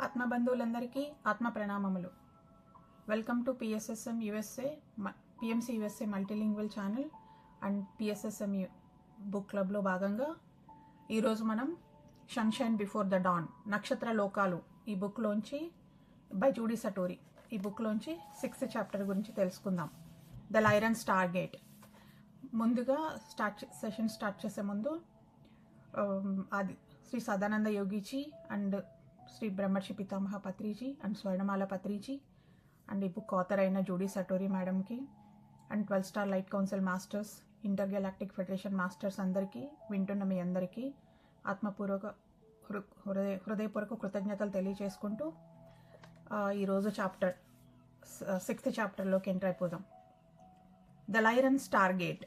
ఆత్మబంధువులందరికీ ఆత్మ ప్రణామములు. Welcome to PSSM USA PMC USA multilingual channel and PSSM book క్లబ్లో భాగంగా ఈరోజు మనం సన్షైన్ బిఫోర్ ద డాన్ నక్షత్ర లోకాలు ఈ బుక్లోంచి బై జూడీ సటోరీ ఈ బుక్లోంచి 6th చాప్టర్ గురించి తెలుసుకుందాం. The Lyran star gate. ముందుగా సెషన్ స్టార్ట్ చేసే ముందు అది Shri Sadananda Yogiji and Shri Brahmarshi Pitamaha Patriji and Swarnamala Patriji and ఈ బుక్ ఆథర్ అయిన జూడీ సటోరీ మేడంకి and 12 star light council masters, intergalactic federation masters అందరికీ, వింటున్న మీ అందరికీ హృదయపూర్వక కృతజ్ఞతలు తెలియజేసుకుంటూ ఈరోజు చాప్టర్ 6th చాప్టర్లోకి ఎంటర్ అయిపోదాం. The Lyran star gate.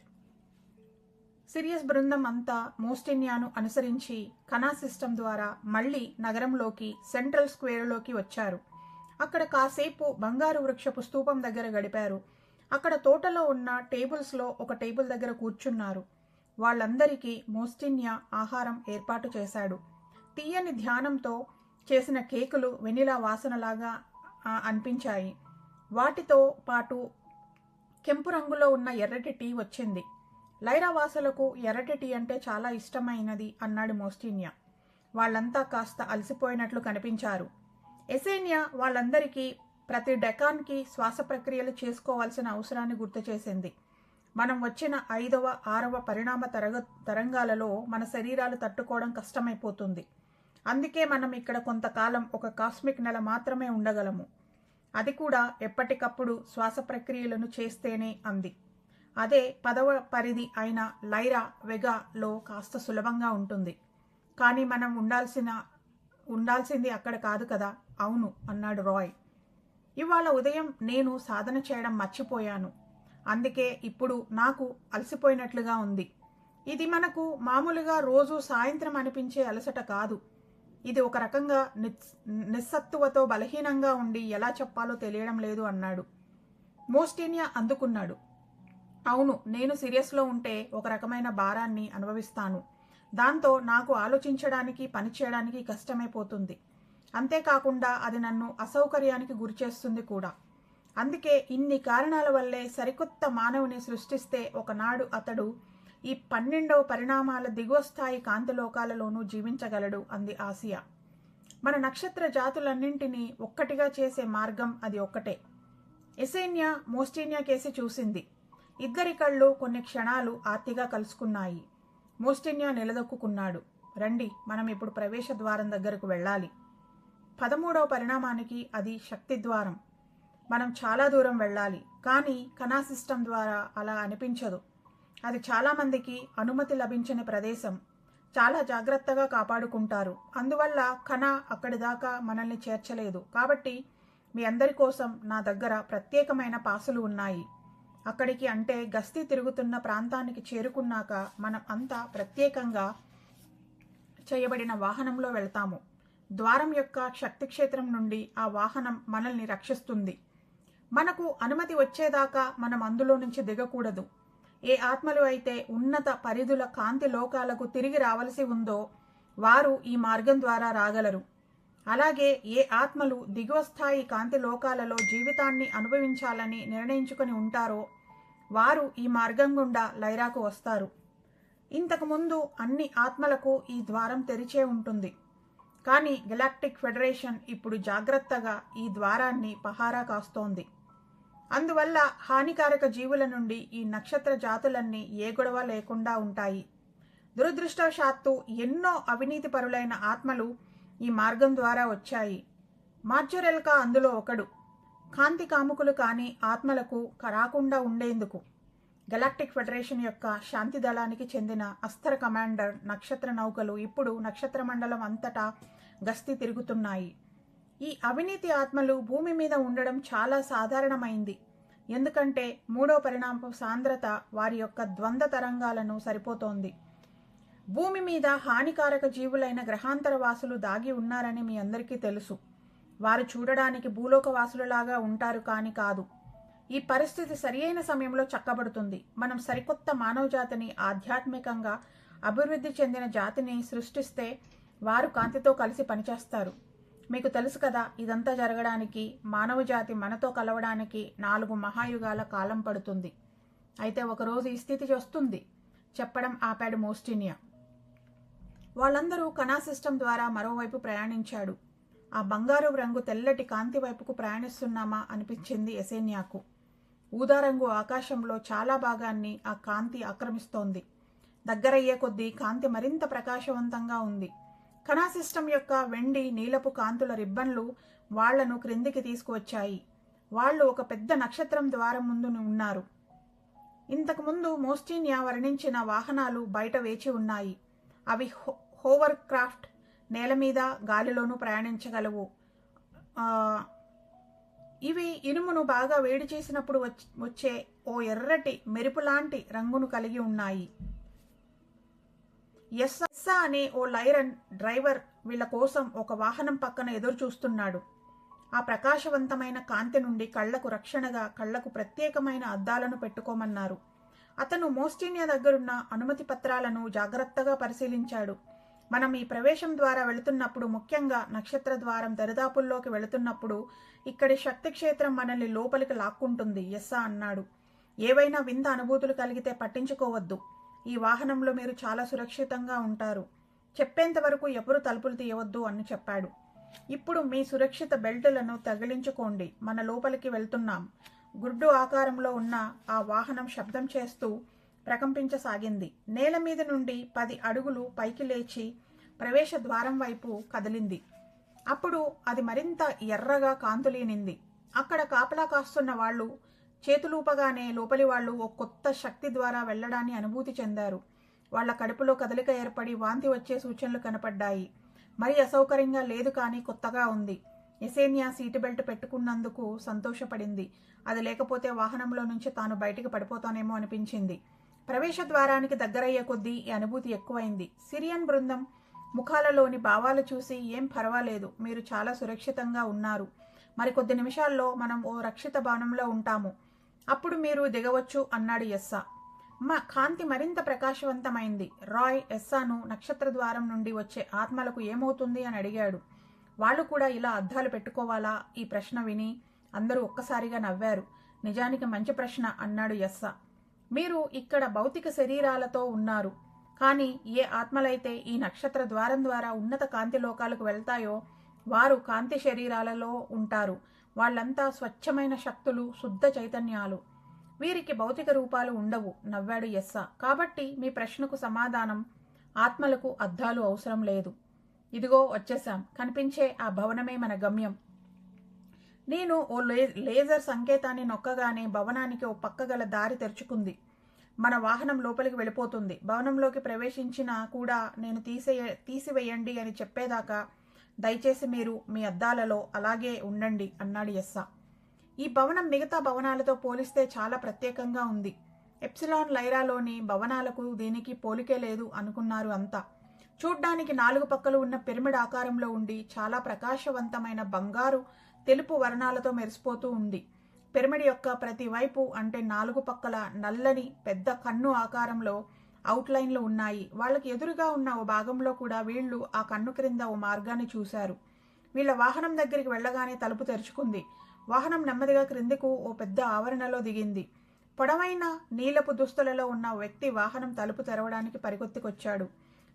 Sirius బృందం అంతా మోస్టిన్యాను అనుసరించి కనా సిస్టమ్ ద్వారా మళ్లీ నగరంలోకి సెంట్రల్ స్క్వేర్లోకి వచ్చారు. అక్కడ కాసేపు బంగారు వృక్షపు స్తూపం దగ్గర గడిపారు. అక్కడ తోటలో ఉన్న టేబుల్స్లో ఒక టేబుల్ దగ్గర కూర్చున్నారు. వాళ్ళందరికీ మోస్టిన్యా ఆహారం ఏర్పాటు చేశాడు. తీయని ధ్యానంతో చేసిన కేకులు వెనిలా వాసనలాగా అనిపించాయి. వాటితో పాటు కెంపు రంగులో ఉన్న ఎర్రటి టీ వచ్చింది. లైరావాసులకు ఎర్రటి టీ అంటే చాలా ఇష్టమైనది అన్నాడు మోస్టిన్యా. వాళ్ళంతా కాస్త అలసిపోయినట్లు కనిపించారు. ఎసేనియా వాళ్ళందరికీ ప్రతి డెకాన్కి శ్వాస ప్రక్రియలు చేసుకోవాల్సిన అవసరాన్ని గుర్తు చేసింది. మనం వచ్చిన 5వ 6వ పరిణామ తరంగాలలో మన శరీరాలు తట్టుకోవడం కష్టమైపోతుంది. అందుకే మనం ఇక్కడ కొంతకాలం ఒక కాస్మిక్ నెల మాత్రమే ఉండగలము. అది కూడా ఎప్పటికప్పుడు శ్వాస ప్రక్రియలను చేస్తేనే అంది. అదే 10వ పరిధి అయిన లైరా వెగాలో కాస్త సులభంగా ఉంటుంది. కానీ మనం ఉండాల్సింది అక్కడ కాదు కదా. అవును అన్నాడు రాయ్. ఇవాళ ఉదయం నేను సాధన చేయడం మర్చిపోయాను. అందుకే ఇప్పుడు నాకు అలసిపోయినట్లుగా ఉంది. ఇది మనకు మామూలుగా రోజు సాయంత్రం అనిపించే అలసట కాదు. ఇది ఒక రకంగా నిస్సత్తువతో బలహీనంగా ఉండి ఎలా చెప్పాలో తెలియడం లేదు అన్నాడు. మోస్టినియా అందుకున్నాడు. అవును, నేను సీరియస్లో ఉంటే ఒక రకమైన భారాన్ని అనుభవిస్తాను. దాంతో నాకు ఆలోచించడానికి పనిచేయడానికి కష్టమైపోతుంది. అంతేకాకుండా అది నన్ను అసౌకర్యానికి గురిచేస్తుంది కూడా. అందుకే ఇన్ని కారణాల వల్లే సరికొత్త మానవుని సృష్టిస్తే ఒకనాడు అతడు ఈ 12వ పరిణామాల దిగువ స్థాయి కాంతిలోకాలలోనూ జీవించగలడు అంది ఆసియా. మన నక్షత్ర జాతులన్నింటినీ ఒక్కటిగా చేసే మార్గం అది ఒక్కటే. ఎసేనియా మోస్టినియా కేసి చూసింది. ఇద్దరి కళ్ళు కొన్ని క్షణాలు ఆర్తిగా కలుసుకున్నాయి. మోస్టినియా నిలదొక్కున్నాడు. రండి, మనం ఇప్పుడు ప్రవేశ ద్వారం దగ్గరకు వెళ్ళాలి. 13వ పరిణామానికి అది శక్తి ద్వారం. మనం చాలా దూరం వెళ్ళాలి. కానీ కనా సిస్టమ్ ద్వారా అలా అనిపించదు. అది చాలామందికి అనుమతి లభించని ప్రదేశం. చాలా జాగ్రత్తగా కాపాడుకుంటారు. అందువల్ల కనా అక్కడి దాకా మనల్ని చేర్చలేదు. కాబట్టి మీ అందరి కోసం నా దగ్గర ప్రత్యేకమైన పాసులు ఉన్నాయి. అక్కడికి అంటే గస్తీ తిరుగుతున్న ప్రాంతానికి చేరుకున్నాక మనం అంతా ప్రత్యేకంగా చేయబడిన వాహనంలో వెళ్తాము. ద్వారం యొక్క శక్తి క్షేత్రం నుండి ఆ వాహనం మనల్ని రక్షిస్తుంది. మనకు అనుమతి వచ్చేదాకా మనం అందులో నుంచి దిగకూడదు. ఏ ఆత్మలు అయితే ఉన్నత పరిధుల కాంతి లోకాలకు తిరిగి రావలసి ఉందో వారు ఈ మార్గం ద్వారా రాగలరు. అలాగే ఏ ఆత్మలు దిగువ స్థాయి కాంతి లోకాలలో జీవితాన్ని అనుభవించాలని నిర్ణయించుకొని ఉంటారో వారు ఈ మార్గం గుండా లైరాకు వస్తారు. ఇంతకుముందు అన్ని ఆత్మలకు ఈ ద్వారం తెరిచే ఉంటుంది. కానీ గెలాక్టిక్ ఫెడరేషన్ ఇప్పుడు జాగ్రత్తగా ఈ ద్వారాన్ని పహారా కాస్తోంది. అందువల్ల హానికారక జీవుల నుండి ఈ నక్షత్ర జాతులన్నీ ఏ గొడవ లేకుండా ఉంటాయి. దురదృష్టవశాత్తు ఎన్నో అవినీతి పరులైన ఆత్మలు ఈ మార్గం ద్వారా వచ్చాయి. మార్జొరెల్కా అందులో ఒకడు. కాంతి కాముకులు కాని ఆత్మలకు రాకుండా ఉండేందుకు గెలాక్టిక్ ఫెడరేషన్ యొక్క శాంతి దళానికి చెందిన అస్త్ర కమాండర్ నక్షత్ర నౌకలు ఇప్పుడు నక్షత్ర మండలం అంతటా గస్తీ తిరుగుతున్నాయి. ఈ అవినీతి ఆత్మలు భూమి మీద ఉండడం చాలా సాధారణమైంది. ఎందుకంటే 3వ పరిణామ సాంద్రత వారి యొక్క ద్వంద్వ తరంగాలను సరిపోతోంది. భూమి మీద హానికారక జీవులైన గ్రహాంతర వాసులు దాగి ఉన్నారని మీ అందరికీ తెలుసు. వారు చూడడానికి భూలోక వాసులలాగా ఉంటారు కాని కాదు. ఈ పరిస్థితి సరియైన సమయంలో చక్కబడుతుంది. మనం సరికొత్త మానవ జాతిని ఆధ్యాత్మికంగా అభివృద్ధి చెందిన జాతిని సృష్టిస్తే వారు కాంతితో కలిసి పనిచేస్తారు. మీకు తెలుసు కదా, ఇదంతా జరగడానికి, మానవ జాతి మనతో కలవడానికి 4 మహాయుగాల కాలం పడుతుంది. అయితే ఒకరోజు ఈ స్థితి వస్తుంది చెప్పడం ఆపాడు మోస్టినియా. వాళ్ళందరూ కణా సిస్టమ్ ద్వారా మరోవైపు ప్రయాణించాడు. ఆ బంగారు రంగు తెల్లటి కాంతి వైపుకు ప్రయాణిస్తున్నామా అనిపించింది ఎసేనియాకు. ఊదారంగు ఆకాశంలో చాలా భాగాన్ని ఆ కాంతి ఆక్రమిస్తోంది. దగ్గరయ్యే కొద్దీ కాంతి మరింత ప్రకాశవంతంగా ఉంది. కణా సిస్టమ్ యొక్క వెండి నీలపు కాంతుల రిబ్బన్లు వాళ్లను క్రిందికి తీసుకువచ్చాయి. వాళ్ళు ఒక పెద్ద నక్షత్రం ద్వారం ముందు ఉన్నారు. ఇంతకుముందు మోస్టినియా వర్ణించిన వాహనాలు బయట వేచి ఉన్నాయి. అవి హోవర్ క్రాఫ్ట్, నేల మీద గాలిలోనూ ప్రయాణించగలవు. ఇవి ఇనుమును బాగా వేడి చేసినప్పుడు వచ్చే ఓ ఎర్రటి మెరుపులాంటి రంగును కలిగి ఉన్నాయి. ఎస్సా అనే ఓ లైరన్ డ్రైవర్ వీళ్ళ కోసం ఒక వాహనం పక్కన ఎదురు చూస్తున్నాడు. ఆ ప్రకాశవంతమైన కాంతి నుండి కళ్లకు రక్షణగా కళ్లకు ప్రత్యేకమైన అద్దాలను పెట్టుకోమన్నారు. అతను మోస్టినియా దగ్గరున్న అనుమతి పత్రాలను జాగ్రత్తగా పరిశీలించాడు. మనం ఈ ప్రవేశం ద్వారా వెళుతున్నప్పుడు, ముఖ్యంగా నక్షత్ర ద్వారం దరిదాపుల్లోకి వెళుతున్నప్పుడు ఇక్కడి శక్తి క్షేత్రం మనల్ని లోపలికి లాక్కుంటుంది, ఎస్సా అన్నాడు. ఏవైనా వింత అనుభూతులు కలిగితే పట్టించుకోవద్దు. ఈ వాహనంలో మీరు చాలా సురక్షితంగా ఉంటారు. చెప్పేంత వరకు ఎవరు తలుపులు తీయవద్దు అని చెప్పాడు. ఇప్పుడు మీ సురక్షిత బెల్టులను తగిలించుకోండి, మన లోపలికి వెళ్తున్నాం. గుడ్డు ఆకారంలో ఉన్న ఆ వాహనం శబ్దం చేస్తూ ప్రకంపించసాగింది. నేల మీద నుండి 10 అడుగులు పైకి లేచి ప్రవేశ ద్వారం వైపు కదిలింది. అప్పుడు అది మరింత ఎర్రగా కాంతులీనింది. అక్కడ కాపలా కాస్తున్న వాళ్ళు చేతులూపగానే లోపలి వాళ్ళు ఓ కొత్త శక్తి ద్వారా వెళ్లడాన్ని అనుభూతి చెందారు. వాళ్ల కడుపులో కదలిక ఏర్పడి వాంతి వచ్చే సూచనలు కనపడ్డాయి. మరీ అసౌకర్యంగా లేదు, కానీ కొత్తగా ఉంది. ఎసేనియా సీటు బెల్ట్ పెట్టుకున్నందుకు సంతోషపడింది. అది లేకపోతే వాహనంలో నుంచి తాను బయటికి పడిపోతానేమో అనిపించింది. ప్రవేశ ద్వారానికి దగ్గరయ్యే కొద్దీ ఈ అనుభూతి ఎక్కువైంది. సిరియన్ బృందం ముఖాలలోని భావాలు చూసి, ఏం పర్వాలేదు, మీరు చాలా సురక్షితంగా ఉన్నారు. మరికొద్ది నిమిషాల్లో మనం ఓ రక్షిత భవనంలో ఉంటాము. అప్పుడు మీరు దిగవచ్చు అన్నాడు ఎస్సా. కాంతి మరింత ప్రకాశవంతమైంది. రాయ్ ఎస్సాను నక్షత్ర ద్వారం నుండి వచ్చే ఆత్మలకు ఏమవుతుంది అని అడిగాడు. వాళ్ళు కూడా ఇలా అద్దాలు పెట్టుకోవాలా? ఈ ప్రశ్న విని అందరూ ఒక్కసారిగా నవ్వారు. నిజానికి మంచి ప్రశ్న అన్నాడు ఎస్సా. మీరు ఇక్కడ భౌతిక శరీరాలతో ఉన్నారు, కానీ ఏ ఆత్మలైతే ఈ నక్షత్ర ద్వారం ద్వారా ఉన్నత కాంతి లోకాలకు వెళ్తాయో వారు కాంతి శరీరాలలో ఉంటారు. వాళ్ళంతా స్వచ్ఛమైన శక్తులు, శుద్ధ చైతన్యాలు. వీరికి భౌతిక రూపాలు ఉండవు, నవ్వాడు ఎస్సా. కాబట్టి మీ ప్రశ్నకు సమాధానం, ఆత్మలకు అద్దాలు అవసరం లేదు. ఇదిగో వచ్చేసాం, కనిపించే ఆ భవనమే మన గమ్యం. నేను ఓ లేజర్ సంకేతాన్ని నొక్కగానే భవనానికి ఓ పక్క గల దారి తెరుచుకుంది. మన వాహనం లోపలికి వెళ్ళిపోతుంది. భవనంలోకి ప్రవేశించినా కూడా నేను తీసివేయండి అని చెప్పేదాకా దయచేసి మీరు మీ అద్దాలలో అలాగే ఉండండి అన్నాడు ఎస్సా. ఈ భవనం మిగతా భవనాలతో పోలిస్తే చాలా ప్రత్యేకంగా ఉంది. ఎప్సిలాన్ లైరాలోని భవనాలకు దీనికి పోలికే లేదు అనుకున్నారు అంతా. చూడ్డానికి 4 పక్కలు ఉన్న పిరమిడ్ ఆకారంలో ఉండి చాలా ప్రకాశవంతమైన బంగారు తెలుపు వర్ణాలతో మెరిసిపోతూ ఉంది. పిరమిడ్ యొక్క ప్రతి వైపు, అంటే 4 పక్కల నల్లని పెద్ద కన్ను ఆకారంలో అవుట్లైన్లు ఉన్నాయి. వాళ్ళకి ఎదురుగా ఉన్న ఓ భాగంలో కూడా వీళ్లు ఆ కన్ను క్రింద ఓ మార్గాన్ని చూశారు. వీళ్ల వాహనం దగ్గరికి వెళ్లగానే తలుపు తెరుచుకుంది. వాహనం నెమ్మదిగా క్రిందకు ఓ పెద్ద ఆవరణలో దిగింది. పొడవైన నీలపు దుస్తులలో ఉన్న వ్యక్తి వాహనం తలుపు తెరవడానికి పరిగెత్తుకొచ్చాడు.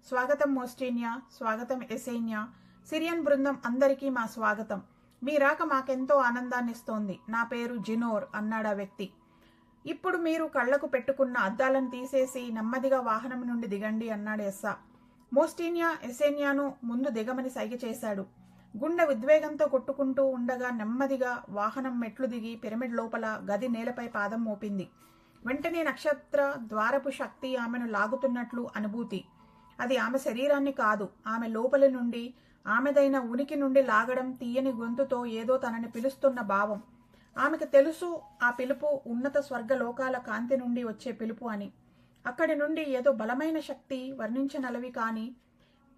స్వాగతం మోస్టినియా, స్వాగతం ఎసేనియా, సిరియన్ బృందం అందరికీ మా స్వాగతం. మీ రాక మాకెంతో ఆనందాన్నిస్తోంది. నా పేరు జినోర్ అన్నాడా వ్యక్తి. ఇప్పుడు మీరు కళ్లకు పెట్టుకున్న అద్దాలను తీసేసి నెమ్మదిగా వాహనం నుండి దిగండి అన్నాడు ఎస్సా. మోస్టినియా ఎసేనియాను ముందు దిగమని సైగ చేశాడు. గుండె ఉద్వేగంతో కొట్టుకుంటూ ఉండగా నెమ్మదిగా వాహనం మెట్లు దిగి పిరమిడ్ లోపల గది నేలపై పాదం మోపింది. వెంటనే నక్షత్ర ద్వారపు శక్తి ఆమెను లాగుతున్నట్లు అనుభూతి. అది ఆమె శరీరాన్ని కాదు, ఆమె లోపలి నుండి, ఆమెదైన ఉనికి నుండి లాగడం. తీయని గొంతుతో ఏదో తనని పిలుస్తున్న భావం. ఆమెకు తెలుసు ఆ పిలుపు ఉన్నత స్వర్గలోకాల కాంతి నుండి వచ్చే పిలుపు అని. అక్కడి నుండి ఏదో బలమైన శక్తి, వర్ణించనలవి కాని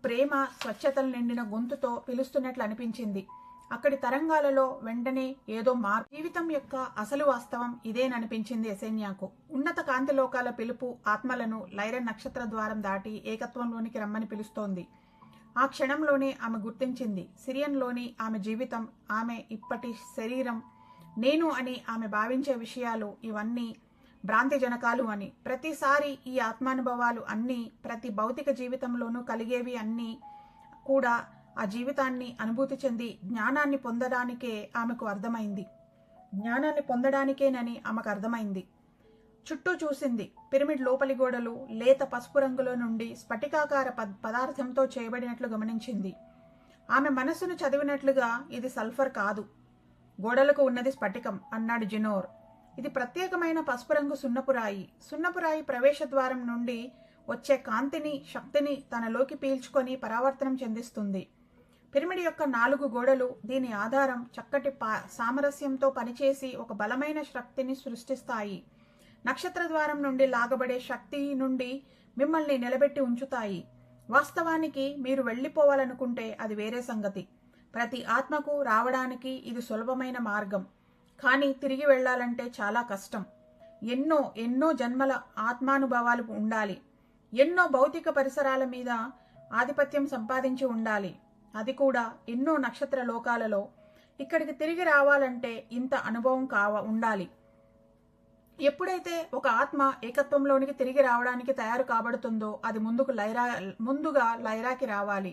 ప్రేమ, స్వచ్ఛతలు నిండిన గొంతుతో పిలుస్తున్నట్లు అనిపించింది. అక్కడి తరంగాలలో వెంటనే ఏదో మార్పు. జీవితం యొక్క అసలు వాస్తవం ఇదేననిపించింది ఎసేనియాకు. ఉన్నత కాంతి లోకాల పిలుపు ఆత్మలను లైరన్ నక్షత్ర ద్వారం దాటి ఏకత్వంలోనికి రమ్మని పిలుస్తోంది. ఆ క్షణంలోనే ఆమె గుర్తించింది, సిరియన్లోని ఆమె జీవితం, ఆమె ఇప్పటి శరీరం, నేను అని ఆమె భావించే విషయాలు ఇవన్నీ భ్రాంతిజనకాలు అని. ప్రతిసారి ఈ ఆత్మానుభవాలు అన్నీ, ప్రతి భౌతిక జీవితంలోనూ కలిగేవి అన్నీ కూడా ఆ జీవితాన్ని అనుభూతి చెంది జ్ఞానాన్ని పొందడానికే ఆమెకు అర్థమైంది. జ్ఞానాన్ని పొందడానికేనని ఆమెకు అర్థమైంది. చుట్టూ చూసింది. పిరమిడ్ లోపలి గోడలు లేత పసుపు రంగులో నుండి స్ఫటికాకార పదార్థంతో చేయబడినట్లు గమనించింది. ఆమె మనసును చదివినట్లుగా, ఇది సల్ఫర్ కాదు, గోడలకు ఉన్నది స్ఫటికం అన్నాడు జినోర్. ఇది ప్రత్యేకమైన పసుపు రంగు సున్నపురాయి. సున్నపురాయి ప్రవేశ ద్వారం నుండి వచ్చే కాంతిని, శక్తిని తనలోకి పీల్చుకొని పరావర్తనం చెందిస్తుంది. పిరమిడ్ యొక్క 4 గోడలు, దీని ఆధారం, చక్కటి సామరస్యంతో పనిచేసి ఒక బలమైన శక్తిని సృష్టిస్తాయి. నక్షత్ర ద్వారం నుండి లాగబడే శక్తి నుండి మిమ్మల్ని నిలబెట్టి ఉంచుతాయి. వాస్తవానికి మీరు వెళ్ళిపోవాలనుకుంటే అది వేరే సంగతి. ప్రతి ఆత్మకు రావడానికి ఇది సులభమైన మార్గం, కానీ తిరిగి వెళ్లాలంటే చాలా కష్టం. ఎన్నో జన్మల ఆత్మానుభవాలు ఉండాలి. ఎన్నో భౌతిక పరిసరాల మీద ఆధిపత్యం సంపాదించి ఉండాలి, అది కూడా ఎన్నో నక్షత్ర లోకాలలో. ఇక్కడికి తిరిగి రావాలంటే ఇంత అనుభవం ఉండాలి. ఎప్పుడైతే ఒక ఆత్మ ఏకత్వంలోనికి తిరిగి రావడానికి తయారు కాబడుతుందో అది ముందుగా లైరాకి రావాలి.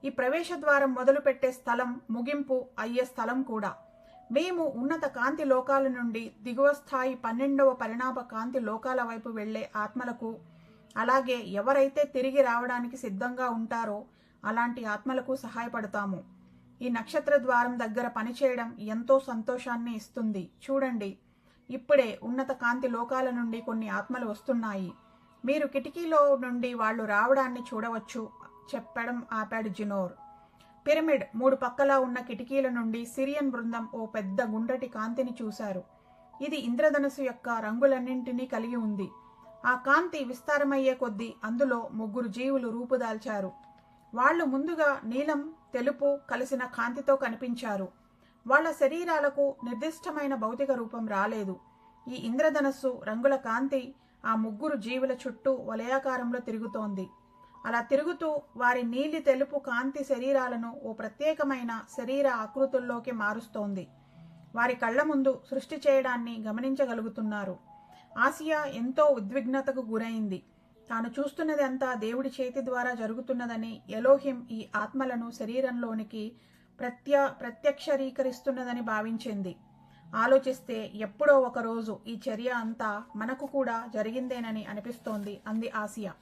ఈ ప్రవేశ ద్వారం మొదలుపెట్టే స్థలం, ముగింపు అయ్యే స్థలం కూడా. మేము ఉన్నత కాంతి లోకాల నుండి దిగువ స్థాయి 12వ పరిణామ కాంతి లోకాల వైపు వెళ్లే ఆత్మలకు, అలాగే ఎవరైతే తిరిగి రావడానికి సిద్ధంగా ఉంటారో అలాంటి ఆత్మలకు సహాయపడతాము. ఈ నక్షత్ర ద్వారం దగ్గర పనిచేయడం ఎంతో సంతోషాన్ని ఇస్తుంది. చూడండి, ఇప్పుడే ఉన్నత కాంతి లోకాల నుండి కొన్ని ఆత్మలు వస్తున్నాయి. మీరు కిటికీలో నుండి వాళ్ళు రావడాన్ని చూడవచ్చు చెప్పడం ఆపాడు జినోర్. పిరమిడ్ 3 పక్కలా ఉన్న కిటికీల నుండి సిరియన్ బృందం ఓ పెద్ద గుండ్రటి కాంతిని చూశారు. ఇది ఇంద్రధనుసు యొక్క రంగులన్నింటినీ కలిగి ఉంది. ఆ కాంతి విస్తారమయ్యే కొద్దీ అందులో 3 జీవులు రూపుదాల్చారు. వాళ్లు ముందుగా నీలం, తెలుపు కలిసిన కాంతితో కనిపించారు. వాళ్ల శరీరాలకు నిర్దిష్టమైన భౌతిక రూపం రాలేదు. ఈ ఇంద్రధనస్సు రంగుల కాంతి ఆ 3 జీవుల చుట్టూ వలయాకారంలో తిరుగుతోంది. అలా తిరుగుతూ వారి నీలి తెలుపు కాంతి శరీరాలను ఓ ప్రత్యేకమైన శరీర ఆకృతుల్లోకి మారుస్తోంది. వారి కళ్ల ముందు సృష్టి చేయడాన్ని గమనించగలుగుతున్నారు. ఆసియా ఎంతో ఉద్విగ్నతకు గురైంది. తాను చూస్తున్నది అంతా దేవుడి చేతి ద్వారా జరుగుతున్నదని, ఎలోహిం ఈ ఆత్మలను శరీరంలోనికి ప్రత్యక్షరీకరిస్తున్నదని భావించింది. ఆలోచిస్తే ఎప్పుడో ఒకరోజు ఈ చర్య అంతా మనకు కూడా జరిగిందేనని అనిపిస్తోంది అంది ఆసియా.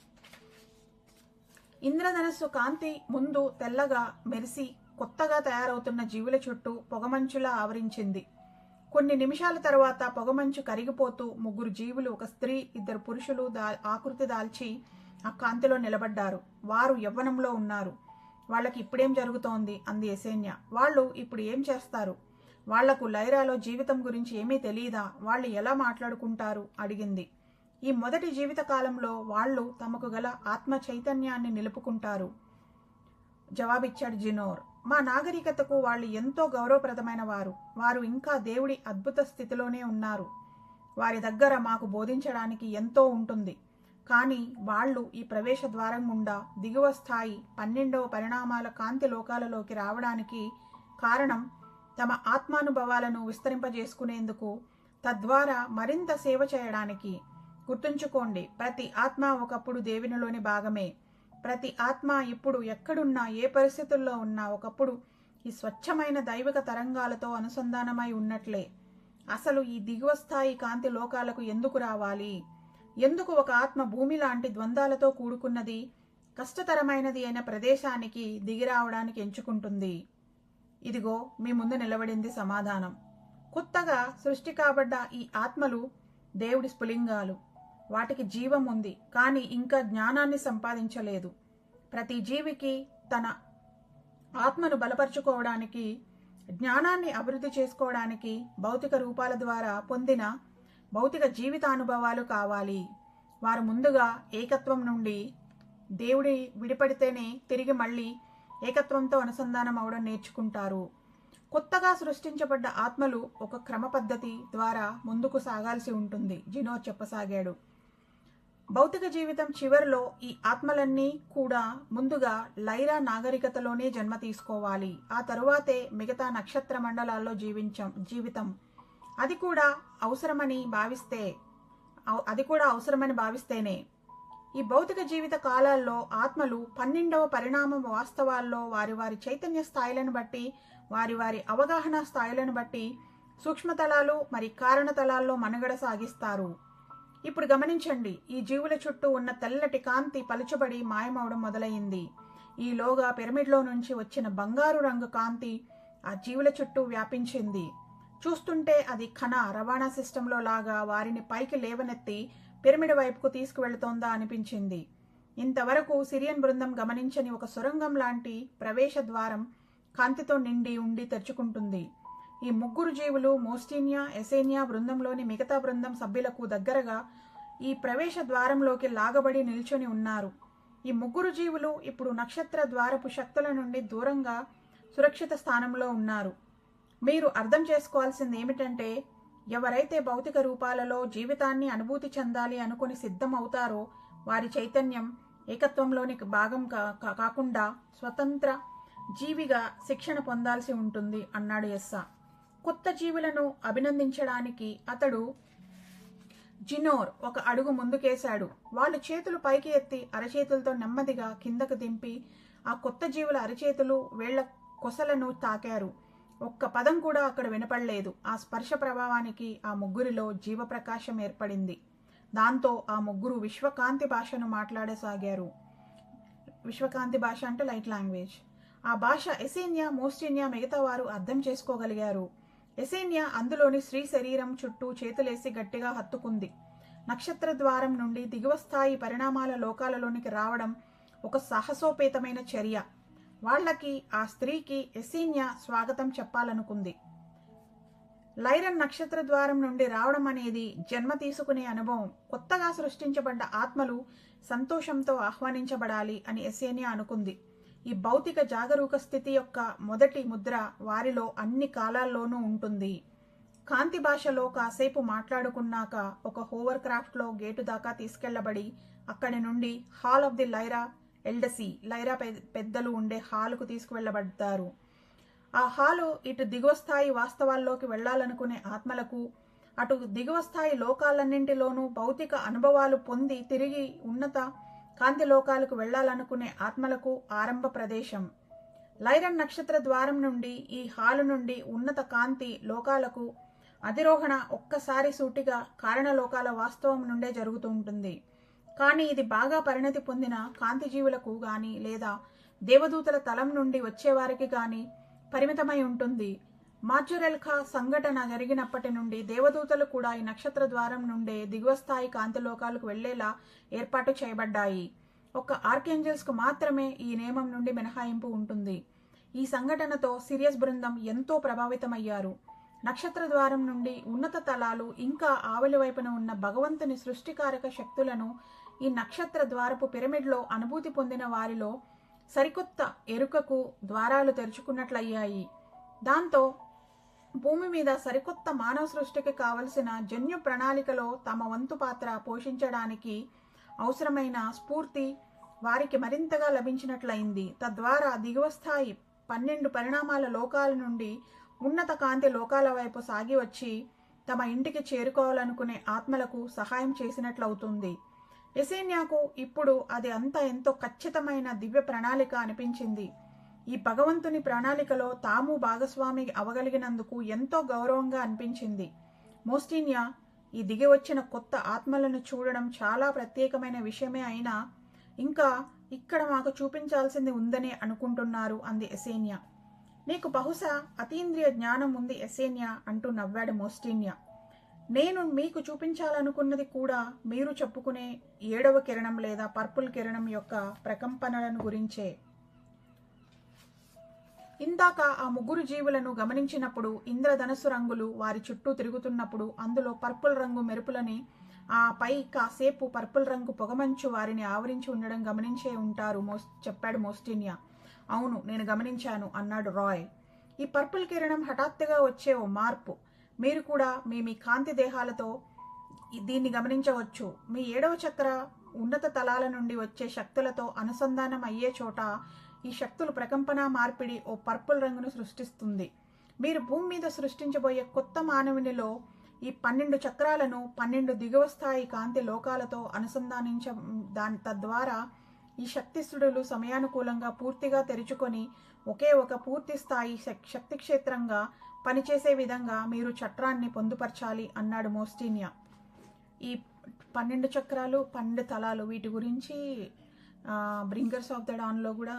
ఇంద్రధనస్సు కాంతి ముందు తెల్లగా మెరిసి కొత్తగా తయారవుతున్న జీవుల చుట్టూ పొగమంచులా ఆవరించింది. కొన్ని నిమిషాల తర్వాత పొగమంచు కరిగిపోతూ 3 జీవులు, ఒక స్త్రీ, 2 పురుషులు ఆకృతి దాల్చి ఆ కాంతిలో నిలబడ్డారు. వారు యవ్వనంలో ఉన్నారు. వాళ్ళకి ఇప్పుడేం జరుగుతోంది అంది యసేన్య. వాళ్ళు ఇప్పుడు ఏం చేస్తారు? వాళ్లకు లైరాలో జీవితం గురించి ఏమీ తెలియదా? వాళ్ళు ఎలా మాట్లాడుకుంటారు అడిగింది. ఈ మొదటి జీవిత కాలంలో వాళ్ళు తమకు గల ఆత్మ చైతన్యాన్ని నిలుపుకుంటారు జవాబిచ్చాడు జినోర్. మా నాగరికతకు వాళ్ళు ఎంతో గౌరవప్రదమైన వారు. వారు ఇంకా దేవుడి అద్భుత స్థితిలోనే ఉన్నారు. వారి దగ్గర మాకు బోధించడానికి ఎంతో ఉంటుంది. కానీ వాళ్ళు ఈ ప్రవేశ ద్వారం గుండా దిగువ స్థాయి 12వ పరిణామాల కాంతి లోకాలలోకి రావడానికి కారణం తమ ఆత్మానుభవాలను విస్తరింపజేసుకునేందుకు, తద్వారా మరింత సేవ చేయడానికి. గుర్తుంచుకోండి, ప్రతి ఆత్మ ఒకప్పుడు దేవునిలోని భాగమే. ప్రతి ఆత్మ ఇప్పుడు ఎక్కడున్నా, ఏ పరిస్థితుల్లో ఉన్నా ఒకప్పుడు ఈ స్వచ్ఛమైన దైవిక తరంగాలతో అనుసంధానమై ఉన్నట్లే. అసలు ఈ దిగువ స్థాయి కాంతి లోకాలకు ఎందుకు రావాలి? ఎందుకు ఒక ఆత్మ భూమి లాంటి ద్వంద్వాలతో కూడుకున్నది, కష్టతరమైనది అయిన ప్రదేశానికి దిగిరావడానికి ఎంచుకుంటుంది? ఇదిగో మీ ముందు నిలబడింది సమాధానం. కొత్తగా సృష్టి కాబడ్డ ఈ ఆత్మలు దేవుడి స్ఫులింగాలు. వాటికి జీవం ఉంది, కానీ ఇంకా జ్ఞానాన్ని సంపాదించలేదు. ప్రతి జీవికి తన ఆత్మను బలపరుచుకోవడానికి, జ్ఞానాన్ని అభివృద్ధి చేసుకోవడానికి భౌతిక రూపాల ద్వారా పొందిన భౌతిక జీవితానుభవాలు కావాలి. వారు ముందుగా ఏకత్వం నుండి దేవుడి విడిపడితేనే తిరిగి మళ్ళీ ఏకత్వంతో అనుసంధానం అవడం నేర్చుకుంటారు. కొత్తగా సృష్టించబడ్డ ఆత్మలు ఒక క్రమ పద్ధతి ద్వారా ముందుకు సాగాల్సి ఉంటుంది జినోర్ చెప్పసాగాడు. భౌతిక జీవితం చివరిలో ఈ ఆత్మలన్నీ కూడా ముందుగా లైరా నాగరికతలోనే జన్మ తీసుకోవాలి. ఆ తరువాతే మిగతా నక్షత్ర మండలాల్లో జీవితం అది కూడా అవసరమని భావిస్తేనే ఈ భౌతిక జీవిత కాలాల్లో ఆత్మలు 12వ పరిణామం వాస్తవాల్లో వారి వారి చైతన్య స్థాయిలను బట్టి, వారి వారి అవగాహన స్థాయిలను బట్టి సూక్ష్మతలాలు మరి కారణతలాల్లో మనుగడ సాగిస్తారు. ఇప్పుడు గమనించండి, ఈ జీవుల చుట్టూ ఉన్న తెల్లటి కాంతి పలుచబడి మాయమవడం మొదలైంది. ఈలోగా పిరమిడ్లో నుంచి వచ్చిన బంగారు రంగు కాంతి ఆ జీవుల చుట్టూ వ్యాపించింది. చూస్తుంటే అది కణ రవాణా సిస్టంలో లాగా వారిని పైకి లేవనెత్తి పిరమిడ్ వైపుకు తీసుకువెళుతోందా అనిపించింది. ఇంతవరకు సిరియన్ బృందం గమనించని ఒక సొరంగం లాంటి ప్రవేశ ద్వారం కాంతితో నిండి ఉండి తెరుచుకుంటుంది. ఈ ముగ్గురు జీవులు మోస్టీనియా, ఎసేనియా బృందంలోని మిగతా బృందం సభ్యులకు దగ్గరగా ఈ ప్రవేశ ద్వారంలోకి లాగబడి నిల్చొని ఉన్నారు. ఈ ముగ్గురు జీవులు ఇప్పుడు నక్షత్ర ద్వారపు శక్తుల నుండి దూరంగా సురక్షిత స్థానంలో ఉన్నారు. మీరు అర్థం చేసుకోవాల్సింది ఏమిటంటే, ఎవరైతే భౌతిక రూపాలలో జీవితాన్ని అనుభూతి చెందాలి అనుకుని సిద్ధం అవుతారో వారి చైతన్యం ఏకత్వంలోని భాగం కాకుండా స్వతంత్ర జీవిగా శిక్షణ పొందాల్సి ఉంటుంది అన్నాడు ఎస్సా. కొత్త జీవులను అభినందించడానికి అతడు జినోర్ ఒక అడుగు ముందుకేశాడు. వాళ్ళు చేతులు పైకి ఎత్తి అరచేతులతో నెమ్మదిగా కిందకు దింపి ఆ కొత్త జీవుల అరచేతులు వేళ్ల కొసలను తాకారు. ఒక్క పదం కూడా అక్కడ వినపడలేదు. ఆ స్పర్శ ప్రభావానికి ఆ ముగ్గురిలో జీవప్రకాశం ఏర్పడింది. దాంతో ఆ ముగ్గురు విశ్వకాంతి భాషను మాట్లాడసాగారు. విశ్వకాంతి భాష అంటే లైట్ లాంగ్వేజ్. ఆ భాష ఎసేనియా, మోస్టీనియా మిగతా వారు అర్థం చేసుకోగలిగారు. ఎసేనియా అందులోని స్త్రీ శరీరం చుట్టూ చేతులేసి గట్టిగా హత్తుకుంది. నక్షత్ర ద్వారం నుండి దిగువ స్థాయి పరిణామాల లోకాలలోనికి రావడం ఒక సాహసోపేతమైన చర్య. వాళ్లకి ఆ స్త్రీకి ఎసేనియా స్వాగతం చెప్పాలనుకుంది. లైరన్ నక్షత్ర ద్వారం నుండి రావడం అనేది జన్మ తీసుకునే అనుభవం. కొత్తగా సృష్టించబడ్డ ఆత్మలు సంతోషంతో ఆహ్వానించబడాలి అని ఎసేనియా అనుకుంది. ఈ భౌతిక జాగరూక స్థితి యొక్క మొదటి ముద్ర వారిలో అన్ని కాలాల్లోనూ ఉంటుంది. కాంతి భాషలో కాసేపు మాట్లాడుకున్నాక ఒక హోవర్ క్రాఫ్ట్లో గేటు దాకా తీసుకెళ్లబడి అక్కడి నుండి హాల్ ఆఫ్ ది లైరా ఎల్డసీ, లైరా పెద్దలు ఉండే హాలుకు తీసుకువెళ్లబడతారు. ఆ హాలు ఇటు దిగువ స్థాయి వాస్తవాల్లోకి వెళ్లాలనుకునే ఆత్మలకు, అటు దిగువ స్థాయి లోకాలన్నింటిలోనూ భౌతిక అనుభవాలు పొంది తిరిగి ఉన్నత కాంతి లోకాలకు వెళ్లాలనుకునే ఆత్మలకు ఆరంభ ప్రదేశం. లైరన్ నక్షత్ర ద్వారం నుండి ఈ హాలు నుండి ఉన్నత కాంతి లోకాలకు అధిరోహణ ఒక్కసారి సూటిగా కారణలోకాల వాస్తవం నుండే జరుగుతూ ఉంటుంది. కానీ ఇది బాగా పరిణతి పొందిన కాంతి జీవులకు గాని లేదా దేవదూతల తలం నుండి వచ్చేవారికి గాని పరిమితమై ఉంటుంది. మాజురెల్ఖా సంఘటన జరిగినప్పటి నుండి దేవదూతలు కూడా ఈ నక్షత్ర ద్వారం నుండే దిగువ స్థాయి కాంతి లోకాలకు వెళ్లేలా ఏర్పాటు చేయబడ్డాయి. ఒక్క ఆర్కేంజల్స్ కు మాత్రమే ఈ నియమం నుండి మినహాయింపు ఉంటుంది. ఈ సంఘటనతో సిరియస్ బృందం ఎంతో ప్రభావితమయ్యారు. నక్షత్ర ద్వారం నుండి ఉన్నత తలాలు ఇంకా ఆవలి వైపున ఉన్న భగవంతుని సృష్టికారక శక్తులను ఈ నక్షత్ర ద్వారపు పిరమిడ్లో అనుభూతి పొందిన వారిలో సరికొత్త ఎరుకకు ద్వారాలు తెరుచుకున్నట్లయ్యాయి. దాంతో భూమి మీద సరికొత్త మానవ సృష్టికి కావలసిన జన్యు ప్రణాళికలో తమ వంతు పాత్ర పోషించడానికి అవసరమైన స్ఫూర్తి వారికి మరింతగా లభించినట్లయింది. తద్వారా దిగువ స్థాయి 12 పరిణామాల లోకాల నుండి ఉన్నత కాంతి లోకాల వైపు సాగి వచ్చి తమ ఇంటికి చేరుకోవాలనుకునే ఆత్మలకు సహాయం చేసినట్లవుతుంది. ఎసేనియాకు ఇప్పుడు అది అంతా ఎంతో ఖచ్చితమైన దివ్య ప్రణాళిక అనిపించింది. ఈ భగవంతుని ప్రణాళికలో తాము భాగస్వామి అవగలిగినందుకు ఎంతో గౌరవంగా అనిపించింది. మోస్టీనియా ఈ దిగి వచ్చిన కొత్త ఆత్మలను చూడడం చాలా ప్రత్యేకమైన విషయమే అయినా ఇంకా ఇక్కడ మాకు చూపించాల్సింది ఉందని అనుకుంటున్నారు అంది ఎసేనియా. నీకు బహుశా అతీంద్రియ జ్ఞానం ఉంది ఎసేనియా అంటూ నవ్వాడు మోస్టీనియా. నేను మీకు చూపించాలనుకున్నది కూడా మీరు చెప్పుకునే 7వ కిరణం లేదా పర్పుల్ కిరణం యొక్క ప్రకంపనలను గురించే. ఇందాక ఆ ముగ్గురు జీవులను గమనించినప్పుడు ఇంద్రధనస్సు రంగులు వారి చుట్టూ తిరుగుతున్నప్పుడు అందులో పర్పుల్ రంగు మెరుపులని, ఆ పై కాసేపు పర్పుల్ రంగు పొగమంచు వారిని ఆవరించి ఉండడం గమనించే ఉంటారు చెప్పాడు మోస్టీనియా. అవును, నేను గమనించాను అన్నాడు రాయ్. ఈ పర్పుల్ కిరణం హఠాత్తుగా వచ్చే ఓ మార్పు. మీరు కూడా మీ కాంతి దేహాలతో దీన్ని గమనించవచ్చు. మీ 7వ చక్ర ఉన్నత తలాల నుండి వచ్చే శక్తులతో అనుసంధానం అయ్యే చోట ఈ శక్తులు ప్రకంపన మార్పిడి ఓ పర్పుల్ రంగును సృష్టిస్తుంది. మీరు భూమి మీద సృష్టించబోయే కొత్త మానవునిలో ఈ 12 చక్రాలను 12 దిగువ స్థాయి కాంతి లోకాలతో తద్వారా ఈ శక్తిస్తుడులు సమయానుకూలంగా పూర్తిగా తెరుచుకొని ఒకే ఒక పూర్తి స్థాయి శక్తి క్షేత్రంగా పనిచేసే విధంగా మీరు చట్రాన్ని పొందుపరచాలి అన్నాడు మోస్టీనియా. ఈ 12 చక్రాలు 12 తలాలు వీటి గురించి బ్రింగర్స్ ఆఫ్ ద డాన్లో కూడా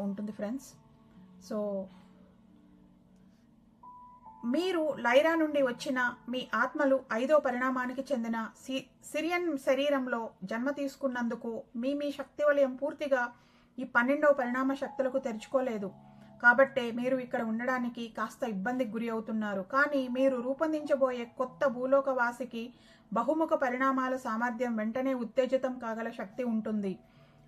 ఉంటుంది ఫ్రెండ్స్. సో మీరు లైరా నుండి వచ్చిన మీ ఆత్మలు 5వ పరిణామానికి చెందిన సిరియన్ శరీరంలో జన్మ తీసుకున్నందుకు మీ శక్తి వలయం పూర్తిగా ఈ 12వ పరిణామ శక్తులకు తెరుచుకోలేదు. కాబట్టే మీరు ఇక్కడ ఉండడానికి కాస్త ఇబ్బందికి గురి అవుతున్నారు. కానీ మీరు రూపొందించబోయే కొత్త భూలోకవాసికి బహుముఖ పరిణామాల సామర్థ్యం వెంటనే ఉత్తేజితం కాగల శక్తి ఉంటుంది.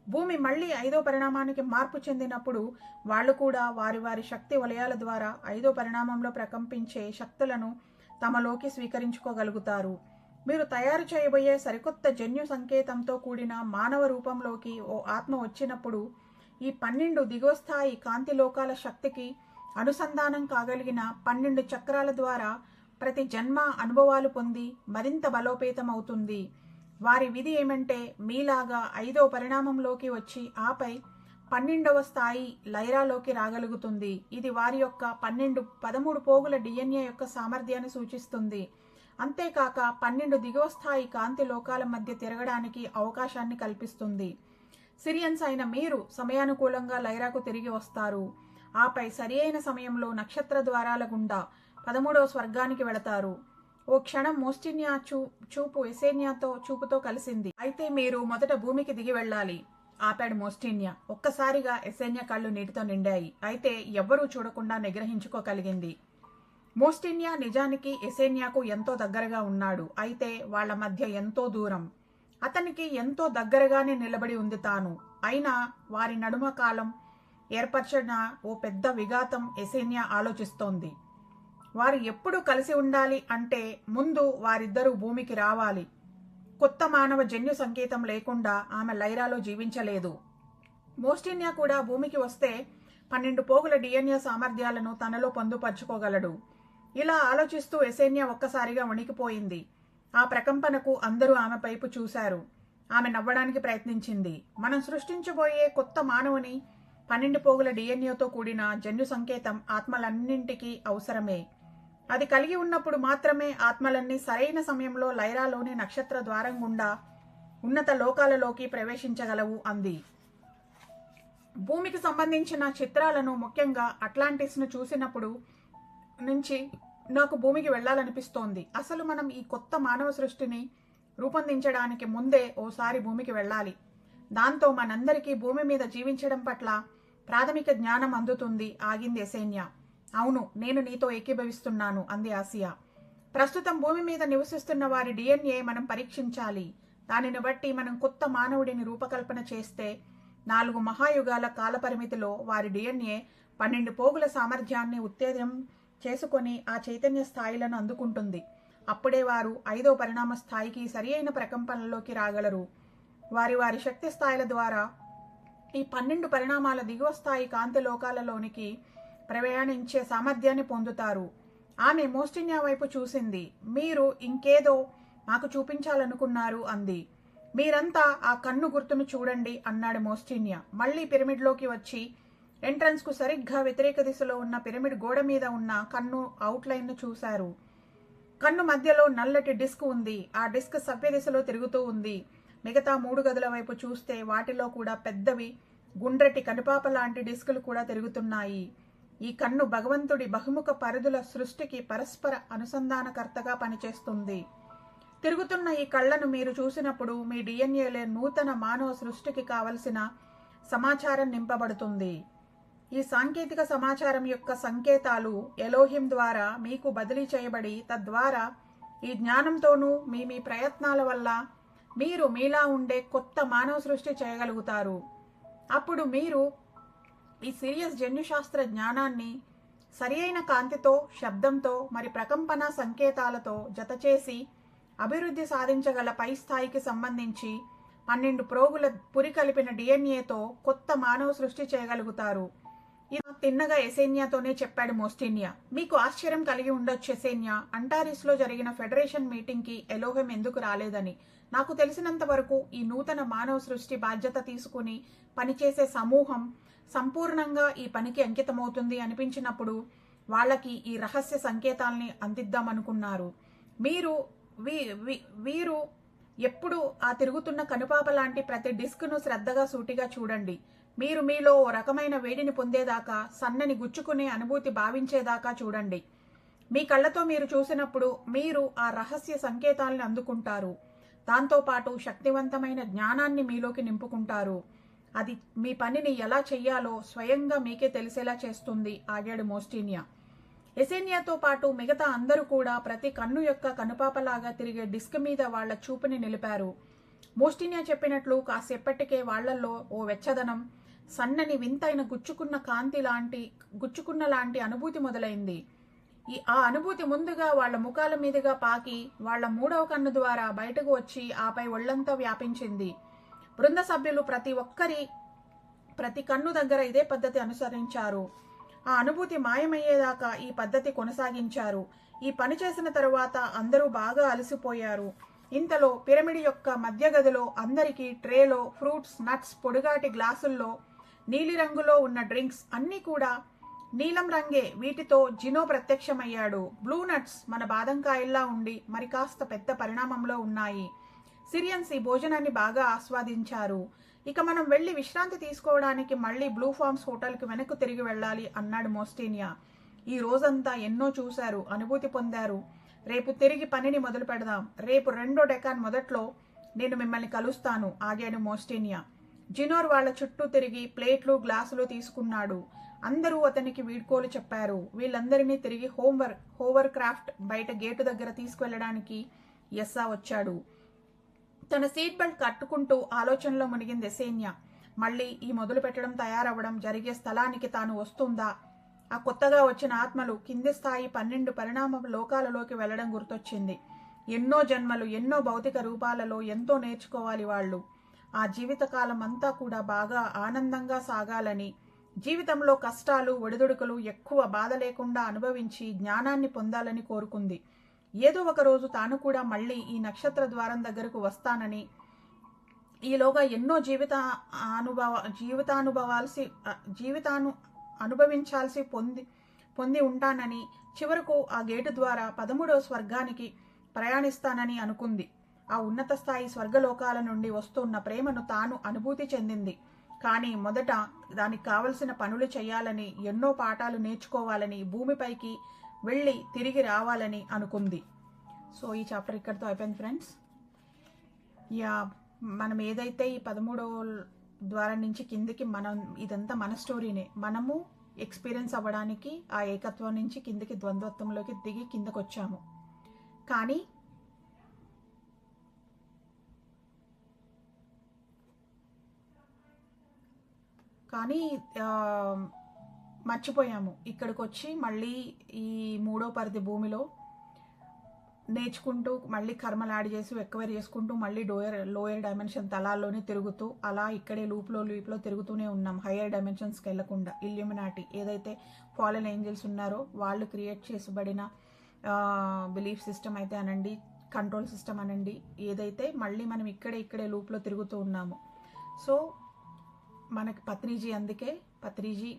భూమి మళ్ళీ 5వ పరిణామానికి మార్పు చెందినప్పుడు వాళ్ళు కూడా వారి వారి శక్తి వలయాల ద్వారా 5వ పరిణామంలో ప్రకంపించే శక్తులను తమలోకి స్వీకరించుకోగలుగుతారు. మీరు తయారు చేయబోయే సరికొత్త జన్యు సంకేతంతో కూడిన మానవ రూపంలోకి ఓ ఆత్మ వచ్చినప్పుడు ఈ 12 దిగువ స్థాయి కాంతి లోకాల శక్తికి అనుసంధానం కాగలిగిన 12 చక్రాల ద్వారా ప్రతి జన్మ అనుభవాలు పొంది మరింత బలోపేతం అవుతుంది. వారి విధి ఏమంటే మీలాగా 5వ పరిణామంలోకి వచ్చి ఆపై 12వ స్థాయి లైరాలోకి రాగలుగుతుంది. ఇది వారి యొక్క 13 పోగుల DNA యొక్క సామర్థ్యాన్ని సూచిస్తుంది. అంతేకాక 12 దిగువ స్థాయి కాంతి లోకాల మధ్య తిరగడానికి అవకాశాన్ని కల్పిస్తుంది. సిరియన్స్ అయిన మీరు సమయానుకూలంగా లైరాకు తిరిగి వస్తారు. ఆపై సరి అయిన సమయంలో నక్షత్ర ద్వారాల గుండా 13వ స్వర్గానికి వెళతారు. ఓ క్షణం మోస్టీనియా చూపు ఎసేనియాతో చూపుతో కలిసింది. అయితే మీరు మొదట భూమికి దిగి వెళ్ళాలి ఆపాడు మోస్టీనియా. ఒక్కసారిగా ఎసేనియా కళ్ళు నీటితో నిండాయి. అయితే ఎవ్వరూ చూడకుండా నిగ్రహించుకోగలిగింది. మోస్టీనియా నిజానికి ఎసేనియాకు ఎంతో దగ్గరగా ఉన్నాడు. అయితే వాళ్ల మధ్య ఎంతో దూరం. అతనికి ఎంతో దగ్గరగానే నిలబడి ఉంది తాను. అయినా వారి నడుమ కాలం ఏర్పరచిన ఓ పెద్ద విఘాతం ఎసేనియా ఆలోచిస్తోంది. వారు ఎప్పుడు కలిసి ఉండాలి అంటే ముందు వారిద్దరూ భూమికి రావాలి. కొత్త మానవ జన్యు సంకేతం లేకుండా ఆమె లైరాలో జీవించలేదు. మోస్టీనియా కూడా భూమికి వస్తే 12 పోగుల DNA సామర్థ్యాలను తనలో పొందుపరుచుకోగలడు. ఇలా ఆలోచిస్తూ ఎసేనియా ఒక్కసారిగా వణికిపోయింది. ఆ ప్రకంపనకు అందరూ ఆమె వైపు చూశారు. ఆమె నవ్వడానికి ప్రయత్నించింది. మనం సృష్టించబోయే కొత్త మానవుని 12 పోగుల DNAతో కూడిన జన్యు సంకేతం ఆత్మలన్నింటికీ అవసరమే. అది కలిగి ఉన్నప్పుడు మాత్రమే ఆత్మలన్నీ సరైన సమయంలో లైరాలోని నక్షత్ర ద్వారం గుండా ఉన్నత లోకాలలోకి ప్రవేశించగలవు అంది. భూమికి సంబంధించిన చిత్రాలను ముఖ్యంగా అట్లాంటిస్ను చూసినప్పుడు నుంచి నాకు భూమికి వెళ్లాలనిపిస్తోంది. అసలు మనం ఈ కొత్త మానవ సృష్టిని రూపొందించడానికి ముందే ఓసారి భూమికి వెళ్ళాలి. దాంతో మనందరికీ భూమి మీద జీవించడం పట్ల ప్రాథమిక జ్ఞానం అందుతుంది ఆగింది ఎసేనియా. అవును, నేను నీతో ఏకీభవిస్తున్నాను అంది ఆసియా. ప్రస్తుతం భూమి మీద నివసిస్తున్న వారి DNA మనం పరీక్షించాలి. దానిని బట్టి మనం కొత్త మానవుడిని రూపకల్పన చేస్తే 4 మహాయుగాల కాలపరిమితిలో వారి DNA 12 పోగుల సామర్థ్యాన్ని ఉత్తేజం చేసుకొని ఆ చైతన్య స్థాయిలను అందుకుంటుంది. అప్పుడే వారు 5వ పరిణామ స్థాయికి సరి అయిన ప్రకంపనలోకి రాగలరు. వారి వారి శక్తి స్థాయిల ద్వారా ఈ 12 పరిణామాల దిగువ స్థాయి కాంతి లోకాలలోనికి ప్రయాణించే సామర్థ్యాన్ని పొందుతారు. ఆమె మోస్టీనియా వైపు చూసింది. మీరు ఇంకేదో మాకు చూపించాలనుకున్నారు అంది. మీరంతా ఆ కన్ను గుర్తును చూడండి అన్నాడు మోస్టీనియా. మళ్లీ పిరమిడ్లోకి వచ్చి ఎంట్రన్స్ కు సరిగ్గా వ్యతిరేక దిశలో ఉన్న పిరమిడ్ గోడ మీద ఉన్న కన్ను అవుట్లైన్ ను చూశారు. కన్ను మధ్యలో నల్లటి డిస్క్ ఉంది. ఆ డిస్క్ సవ్య దిశలో తిరుగుతూ ఉంది. మిగతా 3 గదుల వైపు చూస్తే వాటిలో కూడా పెద్దవి గుండ్రటి కనుపాప లాంటి డిస్కులు కూడా తిరుగుతున్నాయి. ఈ కన్ను భగవంతుడి బహుముఖ పరిధుల సృష్టికి పరస్పర అనుసంధానకర్తగా పనిచేస్తుంది. తిరుగుతున్న ఈ కళ్లను మీరు చూసినప్పుడు మీ DNAలో నూతన మానవ సృష్టికి కావలసిన సమాచారం నింపబడుతుంది. ఈ సాంకేతిక సమాచారం యొక్క సంకేతాలు ఎలోహిం ద్వారా మీకు బదిలీ చేయబడి తద్వారా ఈ జ్ఞానంతోనూ మీ ప్రయత్నాల వల్ల మీరు మీలా ఉండే కొత్త మానవ సృష్టి చేయగలుగుతారు. అప్పుడు మీరు ఈ సిరియస్ జన్యుశాస్త్ర జ్ఞానాన్ని సరి అయిన కాంతితో, శబ్దంతో మరి ప్రకంపన సంకేతాలతో జతచేసి అభివృద్ధి సాధించగల పై స్థాయికి సంబంధించి 12 ప్రోగుల పురి కలిపిన డిఎన్ఏతో కొత్త మానవ సృష్టి చేయగలుగుతారు. ఇది తిన్నగా ఎసేనియాతోనే చెప్పాడు మోస్టినియా. మీకు ఆశ్చర్యం కలిగి ఉండొచ్చు ఎసేనియా, అంటారిస్లో జరిగిన ఫెడరేషన్ మీటింగ్కి ఎలోహెం ఎందుకు రాలేదని. నాకు తెలిసినంత వరకు ఈ నూతన మానవ సృష్టి బాధ్యత తీసుకుని పనిచేసే సమూహం సంపూర్ణంగా ఈ పనికి అంకితమవుతుంది అనిపించినప్పుడు వాళ్ళకి ఈ రహస్య సంకేతాల్ని అందిద్దామనుకున్నారు. వీరు ఎప్పుడు ఆ తిరుగుతున్న కనుపాప లాంటి ప్రతి డిస్క్ను శ్రద్ధగా సూటిగా చూడండి. మీరు మీలో ఓ రకమైన వేడిని పొందేదాకా, సన్నని గుచ్చుకునే అనుభూతి భావించేదాకా చూడండి. మీ కళ్ళతో మీరు చూసినప్పుడు మీరు ఆ రహస్య సంకేతాలను అందుకుంటారు. దాంతోపాటు శక్తివంతమైన జ్ఞానాన్ని మీలోకి నింపుకుంటారు. అది మీ పనిని ఎలా చెయ్యాలో స్వయంగా మీకే తెలిసేలా చేస్తుంది, ఆగాడు మోస్టినియా. ఎసేనియాతో పాటు మిగతా అందరూ కూడా ప్రతి కన్ను యొక్క కనుపాపలాగా తిరిగే డిస్క్ మీద వాళ్ల చూపుని నిలిపారు. మోస్టినియా చెప్పినట్లు కాసేపటికే వాళ్లల్లో ఓ వెచ్చదనం, సన్నని వింతైన గుచ్చుకున్న లాంటి అనుభూతి మొదలైంది. ఆ అనుభూతి ముందుగా వాళ్ల ముఖాల మీదుగా పాకి వాళ్ల మూడవ కన్ను ద్వారా బయటకు వచ్చి ఆపై ఒళ్లంతా వ్యాపించింది. బృంద సభ్యులు ప్రతి కన్ను దగ్గర ఇదే పద్ధతి అనుసరించారు. ఆ అనుభూతి మాయమయ్యేదాకా ఈ పద్ధతి కొనసాగించారు. ఈ పని చేసిన తరువాత అందరూ బాగా అలసిపోయారు. ఇంతలో పిరమిడ్ యొక్క మధ్య గదిలో అందరికీ ట్రేలో ఫ్రూట్స్, నట్స్, పొడుగాటి గ్లాసుల్లో నీలిరంగులో ఉన్న డ్రింక్స్ అన్నీ కూడా నీలం రంగే. వీటితో జినో ప్రత్యక్షమయ్యాడు. బ్లూ నట్స్ మన బాదంకాయల్లా ఉండి మరి కాస్త పెద్ద పరిణామంలో ఉన్నాయి. సిరియన్స్ ఈ భోజనాన్ని బాగా ఆస్వాదించారు. ఇక మనం వెళ్లి విశ్రాంతి తీసుకోవడానికి మళ్లీ బ్లూ ఫార్మ్స్ హోటల్కి వెనక్కు తిరిగి వెళ్ళాలి అన్నాడు మోస్టినియా. ఈ రోజంతా ఎన్నో చూశారు, అనుభూతి పొందారు. రేపు తిరిగి పనిని మొదలు పెడదాం. రేపు 2వ డెకాన్ మొదట్లో నేను మిమ్మల్ని కలుస్తాను, ఆగాడు మోస్టినియా. జినోర్ వాళ్ల చుట్టూ తిరిగి ప్లేట్లు, గ్లాసులు తీసుకున్నాడు. అందరూ అతనికి వీడ్కోలు చెప్పారు. వీళ్ళందరినీ తిరిగి హోవర్ క్రాఫ్ట్ బయట గేటు దగ్గర తీసుకువెళ్లడానికి ఎస్సా వచ్చాడు. తన సీట్ బెల్ట్ కట్టుకుంటూ ఆలోచనలో మునిగింది ఎసేనియా. మళ్లీ ఈ మొదలు పెట్టడం, తయారవ్వడం జరిగే స్థలానికి తాను వస్తుందా? ఆ కొత్తగా వచ్చిన ఆత్మలు కింది స్థాయి 12 పరిణామ లోకాలలోకి వెళ్లడం గుర్తొచ్చింది. ఎన్నో జన్మలు, ఎన్నో భౌతిక రూపాలలో ఎంతో నేర్చుకోవాలి వాళ్ళు. ఆ జీవితకాలం అంతా కూడా బాగా ఆనందంగా సాగాలని, జీవితంలో కష్టాలు, ఒడిదుడుకులు ఎక్కువ బాధ లేకుండా అనుభవించి జ్ఞానాన్ని పొందాలని కోరుకుంది. ఏదో ఒక రోజు తాను కూడా మళ్ళీ ఈ నక్షత్ర ద్వారం దగ్గరకు వస్తానని, ఈలోగా ఎన్నో అనుభవించాల్సి పొంది ఉంటానని, చివరకు ఆ గేటు ద్వారా 13వ స్వర్గానికి ప్రయాణిస్తానని అనుకుంది. ఆ ఉన్నత స్థాయి స్వర్గలోకాల నుండి వస్తున్న ప్రేమను తాను అనుభూతి చెందింది. కానీ మొదట దానికి కావలసిన పనులు చేయాలని, ఎన్నో పాఠాలు నేర్చుకోవాలని, భూమిపైకి వెళ్ళి తిరిగి రావాలని అనుకుంది. సో ఈ చాప్టర్ ఇక్కడితో అయిపోయింది ఫ్రెండ్స్. మనం ఏదైతే ఈ 13వ ద్వారం నుంచి కిందికి ఇదంతా మన స్టోరీనే. మనము ఎక్స్పీరియన్స్ అవ్వడానికి ఆ ఏకత్వం నుంచి కిందికి ద్వంద్వత్వంలోకి దిగి కిందకు వచ్చాము. కానీ మర్చిపోయాము. ఇక్కడికి వచ్చి మళ్ళీ ఈ 3వ పరిధి భూమిలో నేర్చుకుంటూ మళ్ళీ కర్మలు యాడ్ చేసి ఎక్వైర్ చేసుకుంటూ మళ్ళీ లోయర్ డైమెన్షన్ తలాల్లోనే తిరుగుతూ అలా ఇక్కడే లూప్లో తిరుగుతూనే ఉన్నాం. హయ్యర్ డైమెన్షన్స్కి వెళ్లకుండా. ఇల్యూమినాటి ఏదైతే ఫాలెన్ ఏంజల్స్ ఉన్నారో వాళ్ళు క్రియేట్ చేసబడిన బిలీఫ్ సిస్టమ్ అయితే అనండి, కంట్రోల్ సిస్టమ్ అనండి, ఏదైతే మళ్ళీ మనం ఇక్కడే లూప్లో తిరుగుతూ ఉన్నాము. సో మనకి పత్రిజీ, అందుకే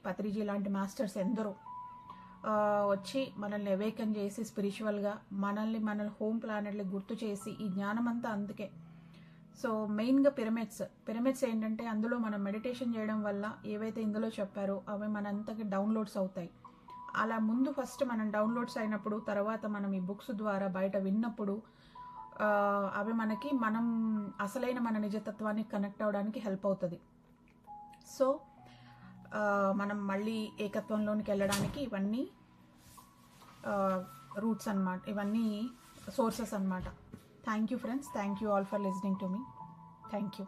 పత్రిజీ లాంటి మాస్టర్స్ ఎందరో వచ్చి మనల్ని అవేకన్ చేసి స్పిరిచువల్గా మన హోమ్ ప్లానెట్ని గుర్తు చేసి ఈ జ్ఞానం అంతా అందుకే. సో మెయిన్గా పిరమిడ్స్ ఏంటంటే అందులో మనం మెడిటేషన్ చేయడం వల్ల ఏవైతే ఇందులో చెప్పారో అవి మనంతకి డౌన్లోడ్స్ అవుతాయి. అలా ముందు ఫస్ట్ మనం డౌన్లోడ్స్ అయినప్పుడు, తర్వాత మనం ఈ బుక్స్ ద్వారా బయట విన్నప్పుడు అవి మనం అసలైన మన నిజతత్వానికి కనెక్ట్ అవ్వడానికి హెల్ప్ అవుతుంది. సో మనం మళ్ళీ ఏకత్వంలోనికి వెళ్ళడానికి ఇవన్నీ రూట్స్ అన్నమాట, ఇవన్నీ సోర్సెస్ అన్నమాట. Thank you friends. Thank you all for listening to me. Thank you.